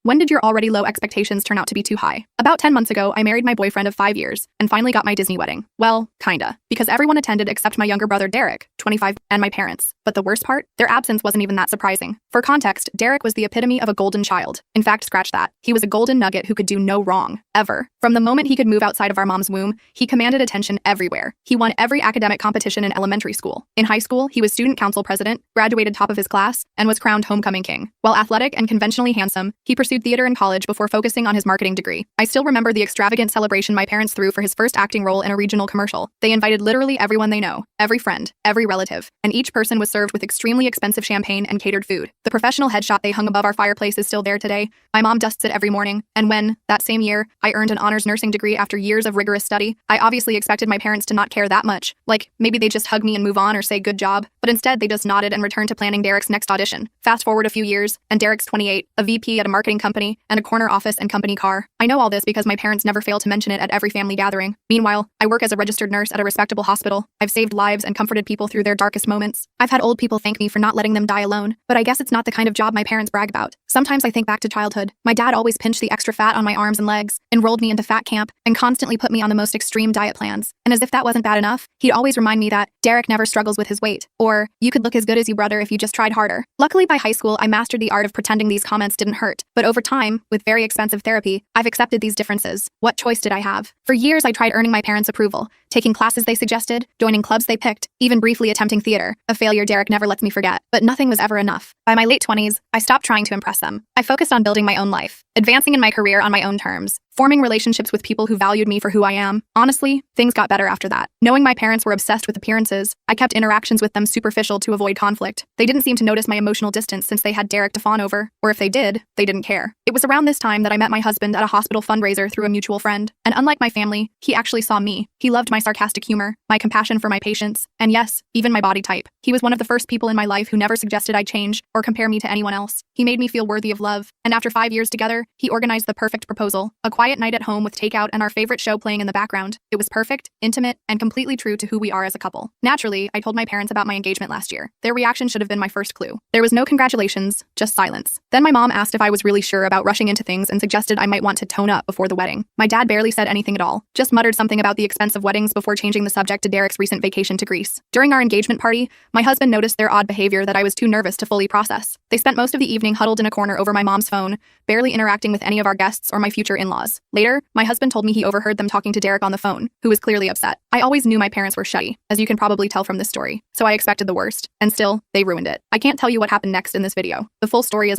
When did your already low expectations turn out to be too high? About 10 months ago, I married my boyfriend of 5 years and finally got my Disney wedding. Well, kinda. Because everyone attended except my younger brother Derek, 25, and my parents. But the worst part? Their absence wasn't even that surprising. For context, Derek was the epitome of a golden child. In fact, scratch that. He was a golden nugget who could do no wrong. Ever. From the moment he could move outside of our mom's womb, he commanded attention everywhere. He won every academic competition in elementary school. In high school, he was student council president, graduated top of his class, and was crowned homecoming king. While athletic and conventionally handsome, he pursued theater in college before focusing on his marketing degree. I still remember the extravagant celebration my parents threw for his first acting role in a regional commercial. They invited literally everyone they know, every friend, every relative, and each person was served with extremely expensive champagne and catered food. The professional headshot they hung above our fireplace is still there today. My mom dusts it every morning, and when, that same year, I earned an honors nursing degree after years of rigorous study, I obviously expected my parents to not care that much. Like, maybe they just hug me and move on or say good job, but instead they just nodded and returned to planning Derek's next audition. Fast forward a few years, and Derek's 28, a VP at a marketing company, and a corner office and company car. I know all this because my parents never fail to mention it at every family gathering. Meanwhile, I work as a registered nurse at a respectable hospital. I've saved lives and comforted people through their darkest moments. I've had old people thank me for not letting them die alone, but I guess it's not the kind of job my parents brag about. Sometimes I think back to childhood. My dad always pinched the extra fat on my arms and legs, enrolled me into fat camp, and constantly put me on the most extreme diet plans. And as if that wasn't bad enough, he'd always remind me that Derek never struggles with his weight, or you could look as good as you brother if you just tried harder. Luckily, by high school, I mastered the art of pretending these comments didn't hurt, but over time, with very expensive therapy, I've accepted these differences. What choice did I have? For years, I tried earning my parents' approval, taking classes they suggested, joining clubs they picked, even briefly attempting theater, a failure Derek never lets me forget. But nothing was ever enough. By my late 20s, I stopped trying to impress them. I focused on building my own life, advancing in my career on my own terms, forming relationships with people who valued me for who I am. Honestly, things got better after that. Knowing my parents were obsessed with appearances, I kept interactions with them superficial to avoid conflict. They didn't seem to notice my emotional distance since they had Derek to fawn over, or if they did, they didn't care. It was around this time that I met my husband at a hospital fundraiser through a mutual friend, and unlike my family, he actually saw me. He loved my sarcastic humor, my compassion for my patients, and yes, even my body type. He was one of the first people in my life who never suggested I change or compare me to anyone else. He made me feel worthy of love, and after 5 years together, he organized the perfect proposal, a quiet night at home with takeout and our favorite show playing in the background. It was perfect, intimate, and completely true to who we are as a couple. Naturally, I told my parents about my engagement last year. Their reaction should have been my first clue. There was no congratulations, just silence. Then my mom asked if I was really sure about rushing into things and suggested I might want to tone up before the wedding. My dad barely said anything at all, just muttered something about the expense of weddings before changing the subject to Derek's recent vacation to Greece. During our engagement party, my husband noticed their odd behavior that I was too nervous to fully process. They spent most of the evening huddled in a corner over my mom's phone, barely interacting with any of our guests or my future in-laws. Later, my husband told me he overheard them talking to Derek on the phone, who was clearly upset. I always knew my parents were shitty, as you can probably tell from this story, so I expected the worst. And still, they ruined it. I can't tell you what happened next in this video. The full story is